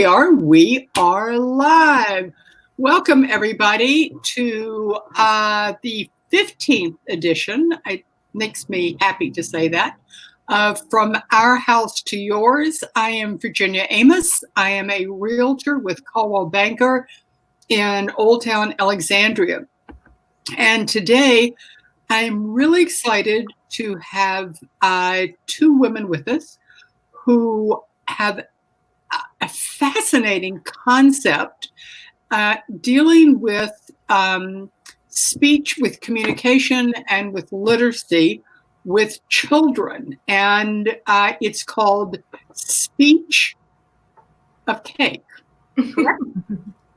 we are. We are live. Welcome, everybody, to the 15th edition. It makes me happy to say that. From Our House to Yours, I am Virginia Amos. I am a realtor with Coldwell Banker in Old Town Alexandria. And today, I'm really excited to have two women with us who have a fascinating concept dealing with speech, with communication, and with literacy with children. And it's called Speech of Cake.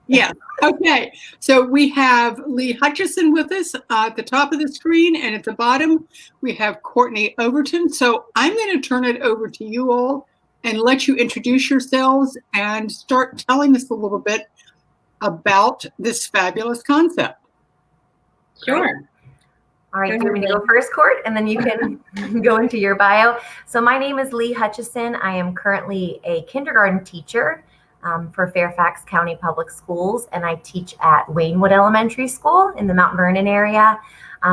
Yeah. Okay. So we have Leigh Hutchison with us at the top of the screen, and at the bottom we have Courtney Overton. So I'm going to turn it over to you all and let you introduce yourselves and start telling us a little bit about this fabulous concept. Sure. All right, do you want me to go first, Court, and then you can go into your bio? So my name is Leigh Hutchison. I am currently a kindergarten teacher for Fairfax County Public Schools, and I teach at Waynewood Elementary School in the Mount Vernon area,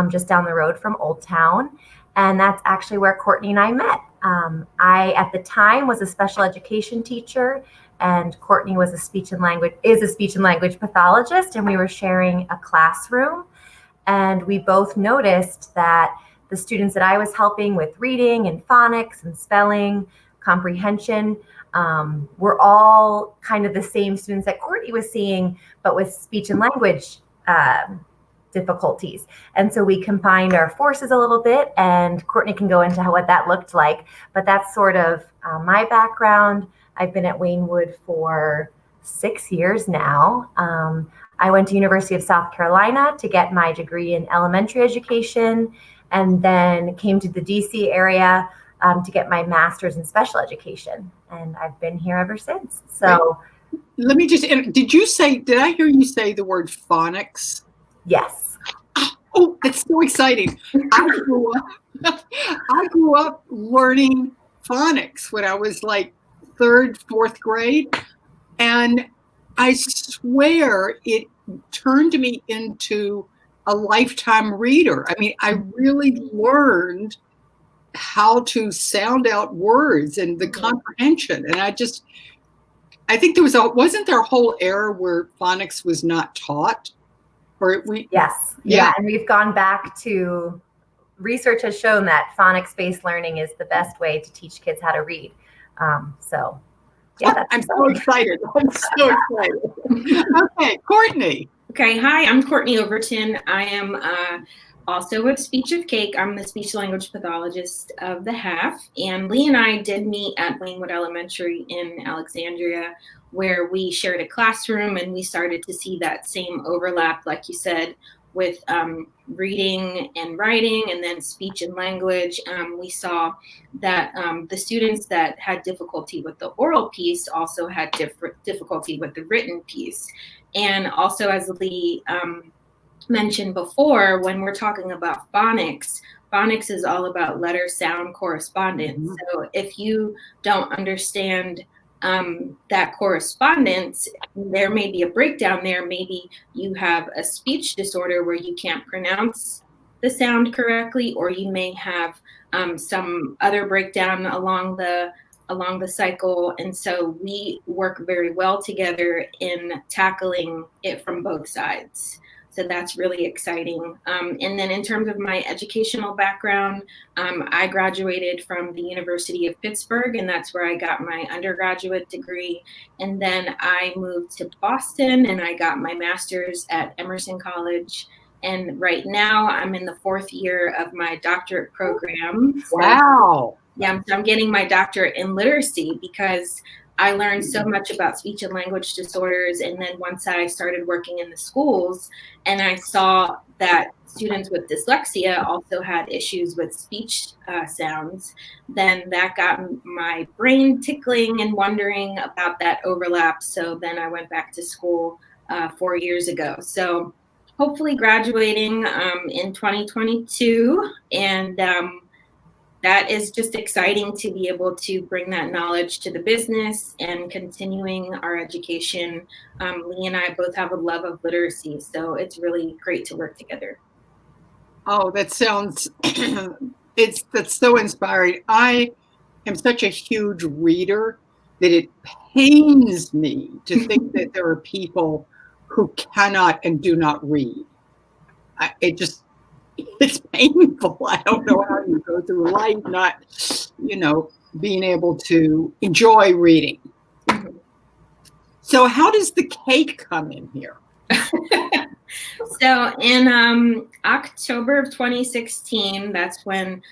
just down the road from Old Town. And that's actually where Courtney and I met. I, at the time, was a special education teacher, and Courtney was a speech and language pathologist, and we were sharing a classroom. And we both noticed that the students that I was helping with reading and phonics and spelling, comprehension, were all kind of the same students that Courtney was seeing, but with speech and language difficulties. And so we combined our forces a little bit, and Courtney can go into what that looked like. But that's sort of my background. I've been at Waynewood for 6 years now. I went to University of South Carolina to get my degree in elementary education, and then came to the DC area to get my master's in special education. And I've been here ever since. So let me just, did I hear you say the word phonics? Yes. Oh, that's so exciting. I grew up learning phonics when I was like 3rd, 4th grade. And I swear it turned me into a lifetime reader. I mean, I really learned how to sound out words and the comprehension. And I think wasn't there a whole era where phonics was not taught? Yes. Yeah. And we've gone back to, research has shown that phonics-based learning is the best way to teach kids how to read. I'm so excited. I'm so excited. Okay, Courtney. Okay, hi, I'm Courtney Overton. I am also with Speech of Cake. I'm the speech language pathologist of the half. And Leigh and I did meet at Waynewood Elementary in Alexandria, where we shared a classroom, and we started to see that same overlap, like you said, with reading and writing, and then speech and language. We saw that the students that had difficulty with the oral piece also had difficulty with the written piece. And also, as Leigh mentioned before, when we're talking about phonics is all about letter sound correspondence. Mm-hmm. So if you don't understand that correspondence, there may be a breakdown there. Maybe you have a speech disorder where you can't pronounce the sound correctly, or you may have some other breakdown along the cycle. And so we work very well together in tackling it from both sides. So that's really exciting. And then in terms of my educational background, I graduated from the University of Pittsburgh, and that's where I got my undergraduate degree. And then I moved to Boston, and I got my master's at Emerson College. And right now I'm in the 4th year of my doctorate program. Wow. Yeah, so I'm getting my doctorate in literacy because I learned so much about speech and language disorders. And then once I started working in the schools and I saw that students with dyslexia also had issues with speech sounds, then that got my brain tickling and wondering about that overlap. So then I went back to school 4 years ago. So hopefully graduating in 2022 and that is just exciting to be able to bring that knowledge to the business and continuing our education. Leigh and I both have a love of literacy, so it's really great to work together. Oh, that sounds, that's so inspiring. I am such a huge reader that it pains me to think that there are people who cannot and do not read. It's painful. I don't know how you go through life not, being able to enjoy reading. So how does the cake come in here? So in October of 2016, that's when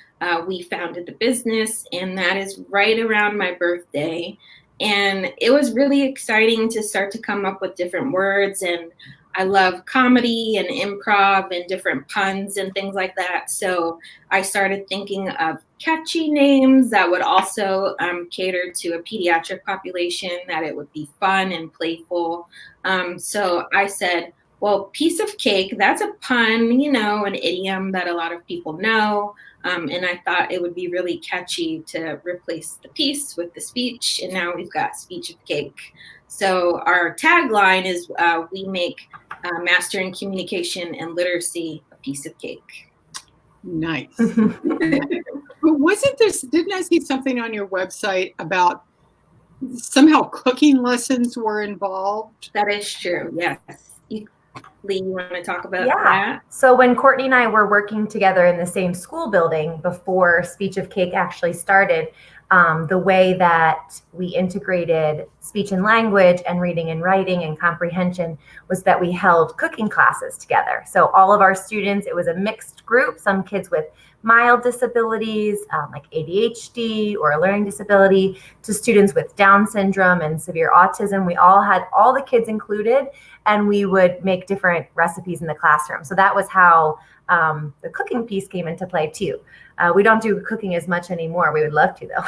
we founded the business, and that is right around my birthday. And it was really exciting to start to come up with different words, and I love comedy and improv and different puns and things like that. So I started thinking of catchy names that would also cater to a pediatric population, that it would be fun and playful. So I said, well, piece of cake, that's a pun, an idiom that a lot of people know. And I thought it would be really catchy to replace the piece with the speech. And now we've got speech of cake. So our tagline is we make mastering communication and literacy a piece of cake. Nice. Didn't I see something on your website about somehow cooking lessons were involved? That is true, yes. Leigh, you want to talk about that? So when Courtney and I were working together in the same school building before Speech of Cake actually started, the way that we integrated speech and language and reading and writing and comprehension was that we held cooking classes together. So all of our students, it was a mixed group, some kids with mild disabilities like ADHD or a learning disability, to students with Down syndrome and severe autism. We all had all the kids included, and we would make different recipes in the classroom. So that was how the cooking piece came into play too. We don't do cooking as much anymore. We would love to though.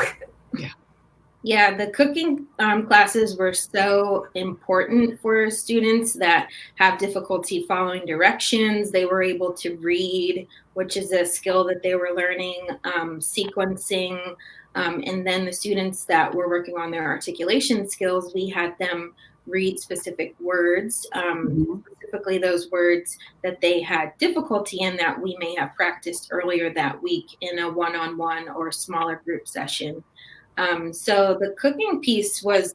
Yeah, the cooking classes were so important for students that have difficulty following directions. They were able to read, which is a skill that they were learning, sequencing, and then the students that were working on their articulation skills, we had them read specific words, specifically those words that they had difficulty in that we may have practiced earlier that week in a one-on-one or smaller group session. So the cooking piece was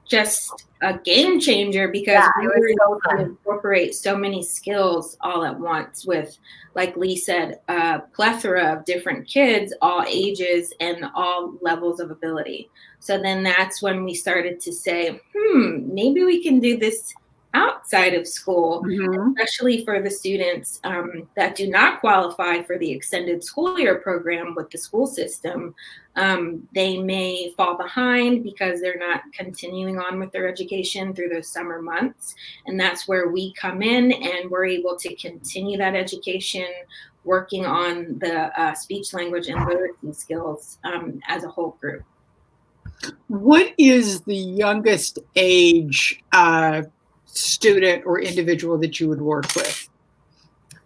just a game changer because we were able to incorporate so many skills all at once with, like Leigh said, a plethora of different kids, all ages and all levels of ability. So then that's when we started to say, maybe we can do this outside of school, especially for the students that do not qualify for the extended school year program with the school system. They may fall behind because they're not continuing on with their education through those summer months. And that's where we come in and we're able to continue that education, working on the speech, language, and literacy skills as a whole group. What is the youngest age student or individual that you would work with?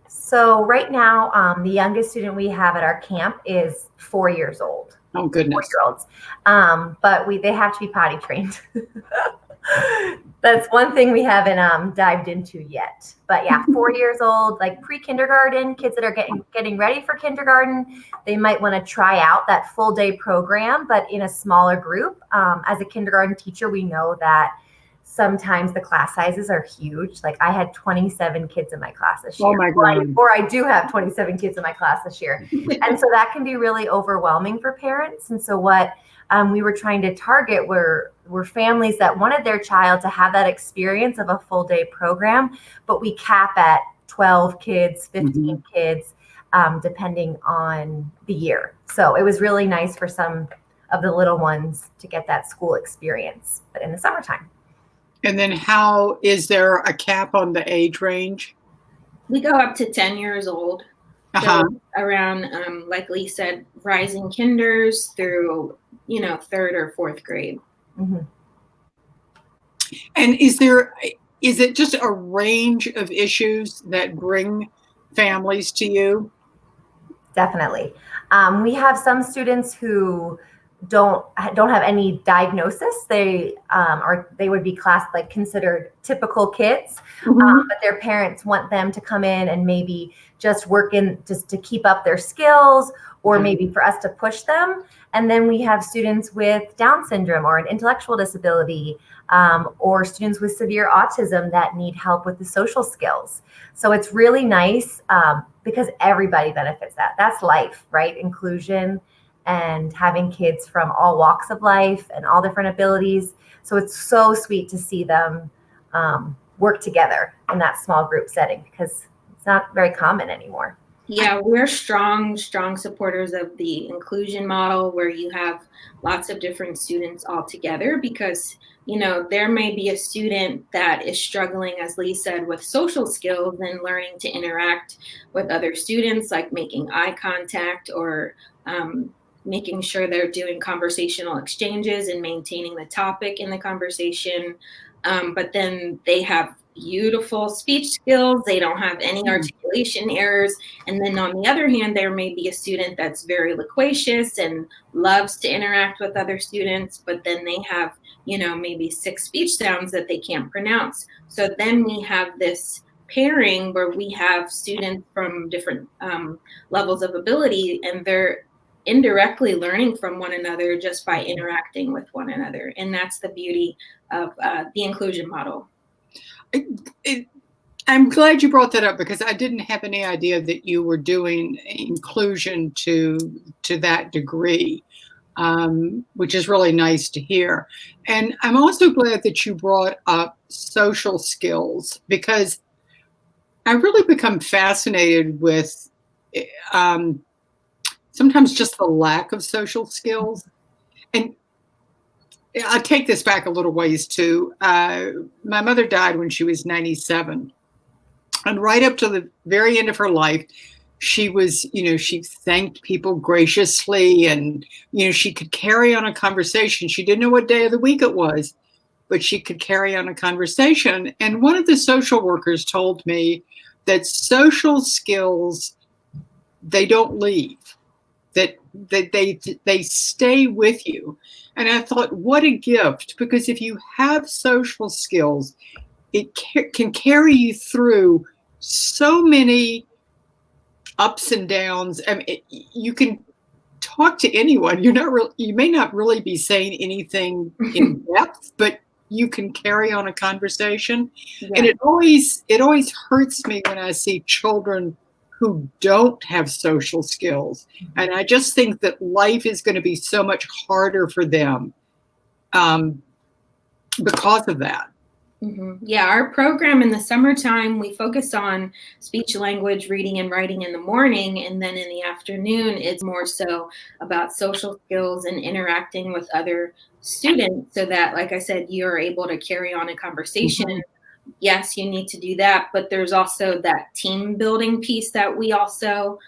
So right now, the youngest student we have at our camp is 4 years old. Oh, goodness. 4-year-olds. But they have to be potty trained. That's one thing we haven't dived into yet. But yeah, 4 years old, like pre-kindergarten, kids that are getting ready for kindergarten, they might want to try out that full day program, but in a smaller group. As a kindergarten teacher, we know that sometimes the class sizes are huge. Like I had 27 kids in my class this year. Oh my God. Or I do have 27 kids in my class this year. And so that can be really overwhelming for parents. And so what we were trying to target were families that wanted their child to have that experience of a full day program, but we cap at 12 kids, 15 kids, depending on the year. So it was really nice for some of the little ones to get that school experience, but in the summertime. And then is there a cap on the age range? We go up to 10 years old. So around, like Leigh said, rising kinders through, 3rd or 4th grade. And is it just a range of issues that bring families to you? Definitely. We have some students who don't have any diagnosis. They would be considered typical kids, but their parents want them to come in and maybe just work in just to keep up their skills, or maybe for us to push them. And then we have students with Down syndrome or an intellectual disability, or students with severe autism that need help with the social skills. So it's really nice because everybody benefits. That's life, right? Inclusion and having kids from all walks of life and all different abilities. So it's so sweet to see them work together in that small group setting, because it's not very common anymore. Yeah, we're strong supporters of the inclusion model, where you have lots of different students all together, because, you know, there may be a student that is struggling, as Leigh said, with social skills and learning to interact with other students, like making eye contact or making sure they're doing conversational exchanges and maintaining the topic in the conversation. But then they have beautiful speech skills. They don't have any articulation errors. And then on the other hand, there may be a student that's very loquacious and loves to interact with other students, but then they have, you know, maybe 6 speech sounds that they can't pronounce. So then we have this pairing where we have students from different levels of ability, and they're indirectly learning from one another just by interacting with one another. And that's the beauty of the inclusion model. I'm glad you brought that up, because I didn't have any idea that you were doing inclusion to that degree, which is really nice to hear. And I'm also glad that you brought up social skills, because I really become fascinated with sometimes just the lack of social skills. And I'll take this back a little ways too. My mother died when she was 97. And right up to the very end of her life, she was, you know, she thanked people graciously, and, you know, she could carry on a conversation. She didn't know what day of the week it was, but she could carry on a conversation. And one of the social workers told me that social skills, they don't leave. That they stay with you. And I thought, what a gift, because if you have social skills, it can carry you through so many ups and downs. I mean, you can talk to anyone. You may not really be saying anything in depth, but you can carry on a conversation. Yeah. And it always hurts me when I see children who don't have social skills. And I just think that life is going to be so much harder for them because of that. Mm-hmm. Yeah, our program in the summertime, we focus on speech, language, reading, and writing in the morning. And then in the afternoon, it's more so about social skills and interacting with other students, so that, like I said, you're able to carry on a conversation. Mm-hmm. Yes, you need to do that, but there's also that team building piece that we also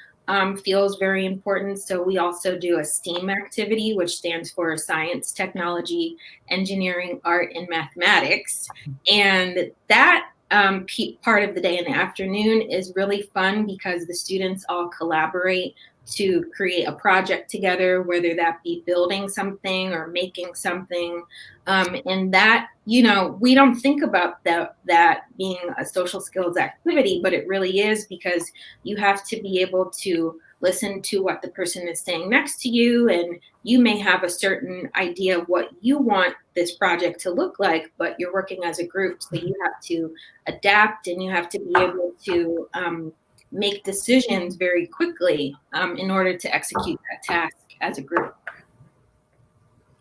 feels very important. So we also do a STEAM activity, which stands for science, technology, engineering, art, and mathematics. And that part of the day in the afternoon is really fun, because the students all collaborate to create a project together, whether that be building something or making something. And that, you know, we don't think about that being a social skills activity, but it really is, because you have to be able to listen to what the person is saying next to you. And you may have a certain idea of what you want this project to look like, but you're working as a group. So you have to adapt, and you have to be able to make decisions very quickly in order to execute that task as a group.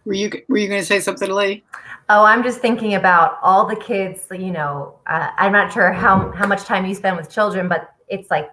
Were you going to say something, Leigh? Oh, I'm just thinking about all the kids, you know, I'm not sure how much time you spend with children, but it's like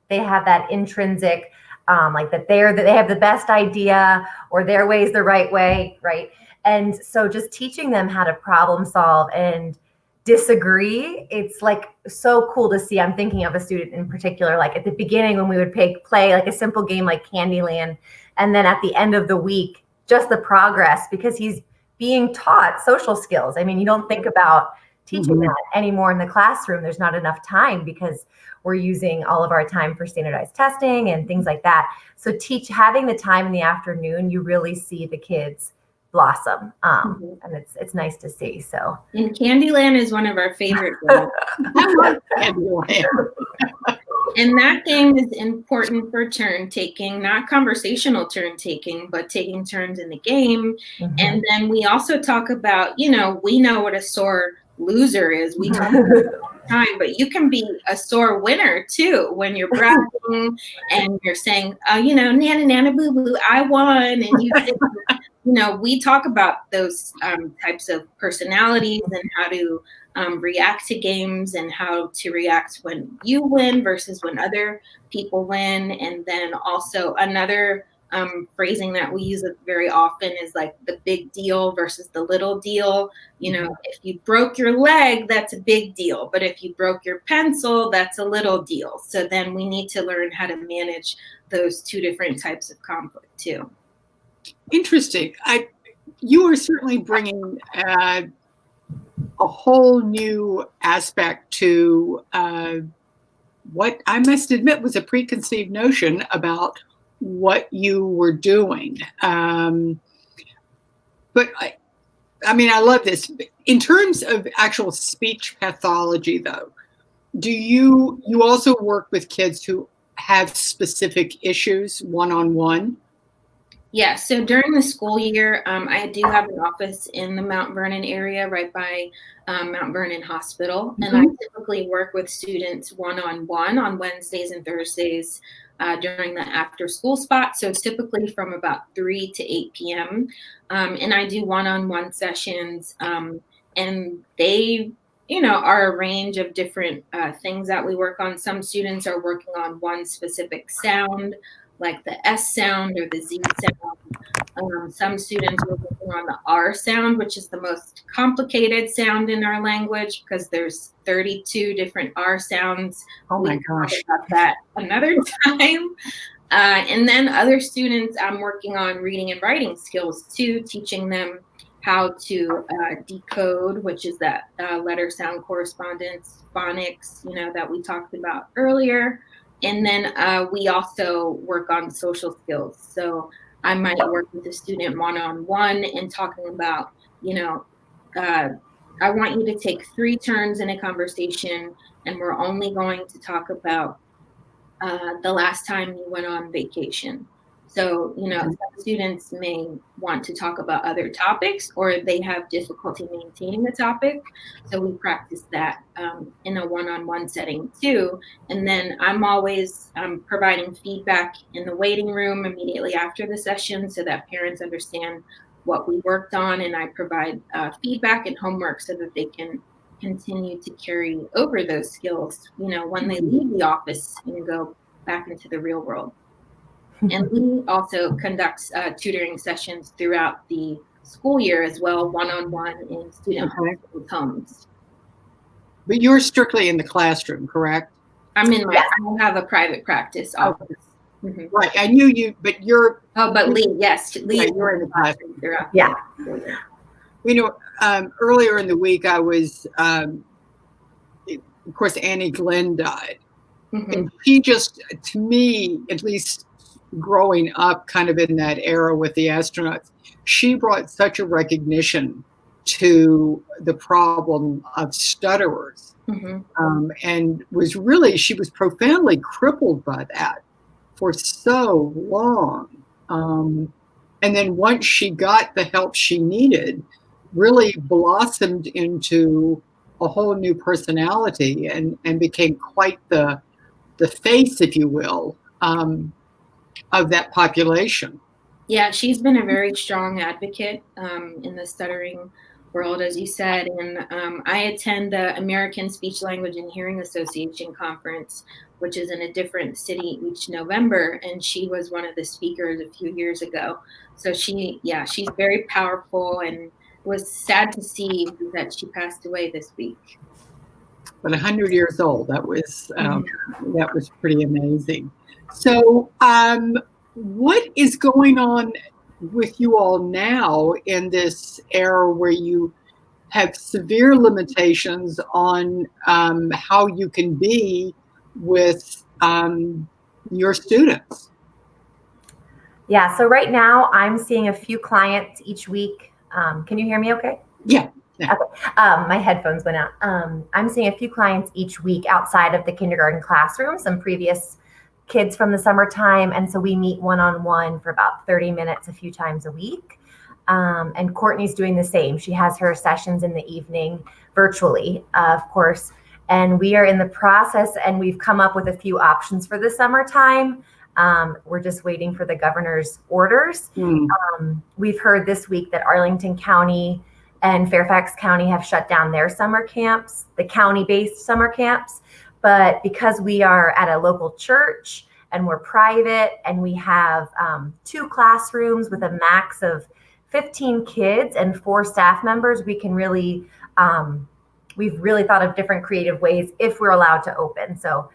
they have that intrinsic, like that they have the best idea, or their way is the right way, right? And so just teaching them how to problem solve and disagree, it's like so cool to see. I'm thinking of a student in particular, like at the beginning when we would play like a simple game like Candyland, and then at the end of the week, just the progress, because he's being taught social skills. I mean, you don't think about teaching that anymore in the classroom. There's not enough time because we're using all of our time for standardized testing and things like that. So having the time in the afternoon, you really see the kids blossom. And it's nice to see. So, and Candyland is one of our favorite games. I love Candyland. And that game is important for turn taking, not conversational turn taking, but taking turns in the game. And then we also talk about, we know what a sore loser is. We talk about it all the time, but you can be a sore winner too when you're bragging and you're saying, nana, nana, boo, boo, I won. And we talk about those types of personalities and how to react to games and how to react when you win versus when other people win. And then also another phrasing that we use very often is like the big deal versus the little deal. If you broke your leg, that's a big deal. But if you broke your pencil, that's a little deal. So then we need to learn how to manage those two different types of conflict too. Interesting. You are certainly bringing a whole new aspect to what I must admit was a preconceived notion about what you were doing. But I love this. In terms of actual speech pathology, though, do you also work with kids who have specific issues one-on-one? Yeah, so during the school year, I do have an office in the Mount Vernon area right by Mount Vernon Hospital. And I typically work with students one-on-one on Wednesdays and Thursdays during the after school spot. So it's typically from about 3 to 8 p.m. And I do one-on-one sessions and they are a range of different things that we work on. Some students are working on one specific sound, like the S sound or the Z sound. Some students are working on the R sound, which is the most complicated sound in our language because there's 32 different R sounds. Oh my gosh. We'll talk about that another time. And then other students, I'm working on reading and writing skills too, teaching them how to decode, which is that letter sound correspondence, phonics, that we talked about earlier. And then we also work on social skills. So I might work with a student one-on-one and talking about, I want you to take 3 turns in a conversation, and we're only going to talk about the last time you went on vacation. So, some students may want to talk about other topics or they have difficulty maintaining the topic. So we practice that in a one-on-one setting too. And then I'm always providing feedback in the waiting room immediately after the session so that parents understand what we worked on. And I provide feedback and homework so that they can continue to carry over those skills, when they leave the office and go back into the real world. And we also conduct tutoring sessions throughout the school year as well, one-on-one in student homes. But you're strictly in the classroom, correct? I have a private practice office. Right. I knew you, but you're. Oh, but Leigh, yes. Leigh, you're in the classroom. Yeah. Earlier in the week, I was, of course, Annie Glenn died. And she just, to me, at least growing up kind of in that era with the astronauts, she brought such a recognition to the problem of stutterers and she was profoundly crippled by that for so long. And then once she got the help she needed, really blossomed into a whole new personality and became quite the face, if you will, of that population. Yeah, she's been a very strong advocate in the stuttering world, as you said. And I attend the American Speech, Language, and Hearing Association conference, which is in a different city each November. And she was one of the speakers a few years ago. So she's very powerful, and it was sad to see that she passed away this week. But 100 years old, that was pretty amazing. So what is going on with you all now in this era where you have severe limitations on how you can be with your students. Yeah, so right now I'm seeing a few clients each week. Can you hear me okay? Yeah. Okay. My headphones went out. I'm seeing a few clients each week outside of the kindergarten classroom, some previous kids from the summertime. And so we meet one-on-one for about 30 minutes a few times a week. And Courtney's doing the same. She has her sessions in the evening virtually, of course. And we are in the process, and we've come up with a few options for the summertime. We're just waiting for the governor's orders. We've heard this week that Arlington County and Fairfax County have shut down their summer camps, the county-based summer camps. But because we are at a local church and we're private and we have 2 classrooms with a max of 15 kids and 4 staff members, we can really, we've really thought of different creative ways if we're allowed to open. So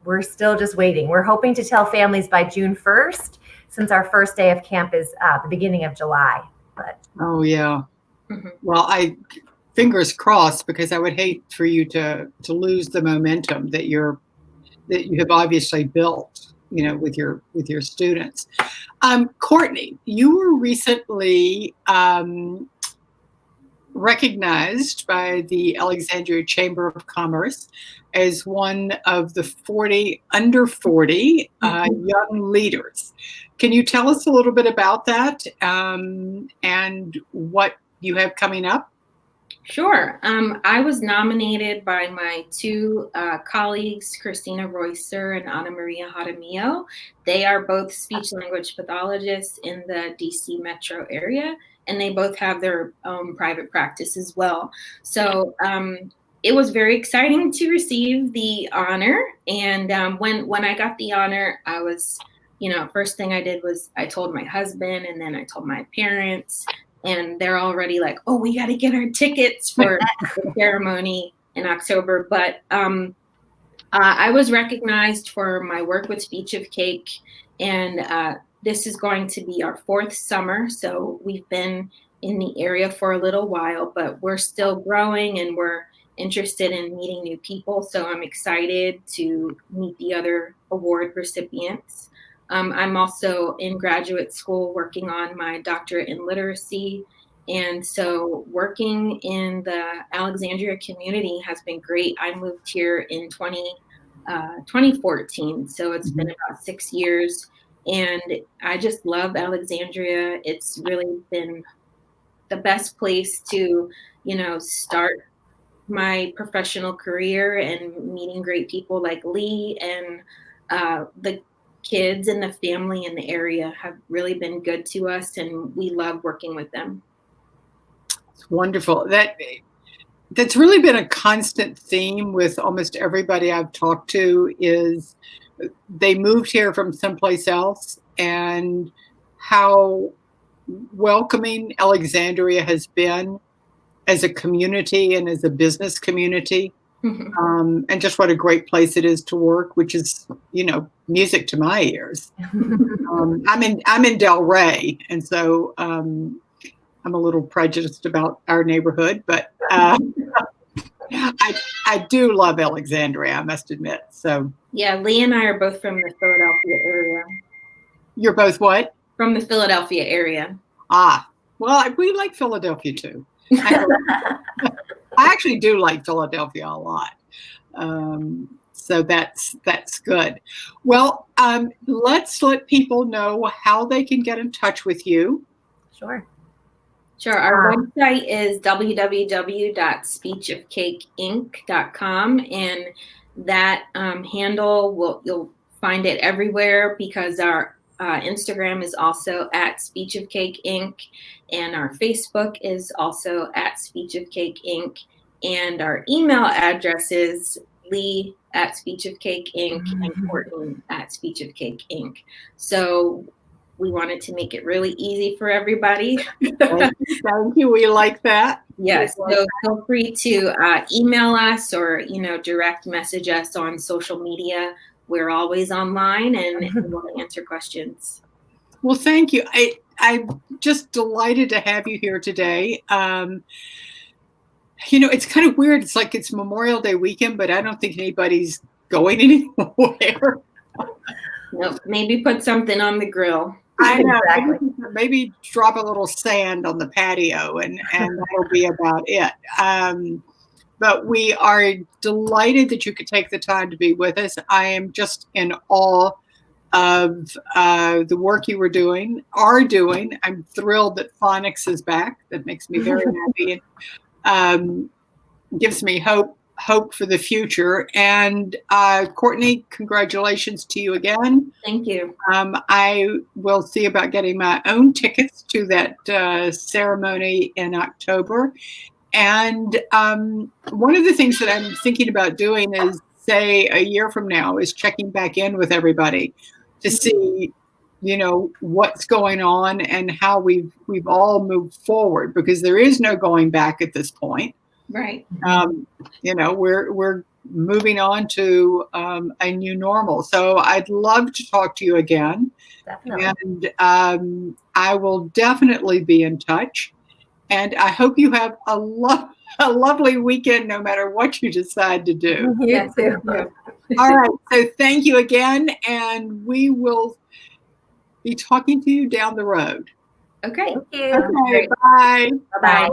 we're still just waiting. We're hoping to tell families by June 1st, since our first day of camp is the beginning of July. But oh yeah. Well, fingers crossed, because I would hate for you to lose the momentum that you have obviously built, with your students. Courtney, you were recently recognized by the Alexandria Chamber of Commerce as one of the under 40 young leaders. Can you tell us a little bit about that and what you have coming up? Sure. I was nominated by my 2 colleagues, Christina Royster and Ana Maria Jaramillo. They are both speech language pathologists in the DC metro area, and they both have their own private practice as well. So it was very exciting to receive the honor. And when I got the honor, I was, first thing I did was I told my husband, and then I told my parents. And they're already like, oh, we got to get our tickets for the ceremony in October. But I was recognized for my work with Speech of Cake. And this is going to be our 4th summer. So we've been in the area for a little while, but we're still growing and we're interested in meeting new people. So I'm excited to meet the other award recipients. I'm also in graduate school working on my doctorate in literacy. And so working in the Alexandria community has been great. I moved here in 2014. So it's been about 6 years. And I just love Alexandria. It's really been the best place to, start my professional career, and meeting great people like Lee, and the kids and the family in the area have really been good to us, and we love working with them. It's wonderful. That's really been a constant theme with almost everybody I've talked to, is they moved here from someplace else, and how welcoming Alexandria has been as a community and as a business community. And just what a great place it is to work, which is, music to my ears. I'm in Del Rey, and so I'm a little prejudiced about our neighborhood, but I do love Alexandria, I must admit. So yeah, Lee and I are both from the Philadelphia area. You're both what? From the Philadelphia area. Ah, well, we like Philadelphia too. I actually do like Philadelphia a lot. So that's good. Well, let's let people know how they can get in touch with you. Sure. Our website is www.speechofcakeinc.com, and that handle you'll find it everywhere, because our Instagram is also at Speech of Cake Inc. and our Facebook is also at Speech of Cake Inc. And our email address is Lee at Speech of Cake Inc. and Courtney at Speech of Cake Inc. So we wanted to make it really easy for everybody. Thank you. We like that. Yes. So feel free to email us or, direct message us on social media. We're always online and we'll answer questions. Well, thank you. I'm just delighted to have you here today. It's kind of weird. It's like it's Memorial Day weekend, but I don't think anybody's going anywhere. Nope. Maybe put something on the grill. I know. Exactly. Maybe drop a little sand on the patio, and that'll be about it. But we are delighted that you could take the time to be with us. I am just in awe of the work you are doing. I'm thrilled that phonics is back. That makes me very happy. And gives me hope for the future. And Courtney, congratulations to you again. Thank you. I will see about getting my own tickets to that ceremony in October. And one of the things that I'm thinking about doing is, say, a year from now, is checking back in with everybody to see, what's going on and how we've all moved forward, because there is no going back at this point. Right. We're moving on to a new normal. So I'd love to talk to you again. Definitely. And I will definitely be in touch. And I hope you have a lovely weekend, no matter what you decide to do. You too. All right. So thank you again. And we will be talking to you down the road. Okay. Thank you. Okay. Bye. Bye-bye.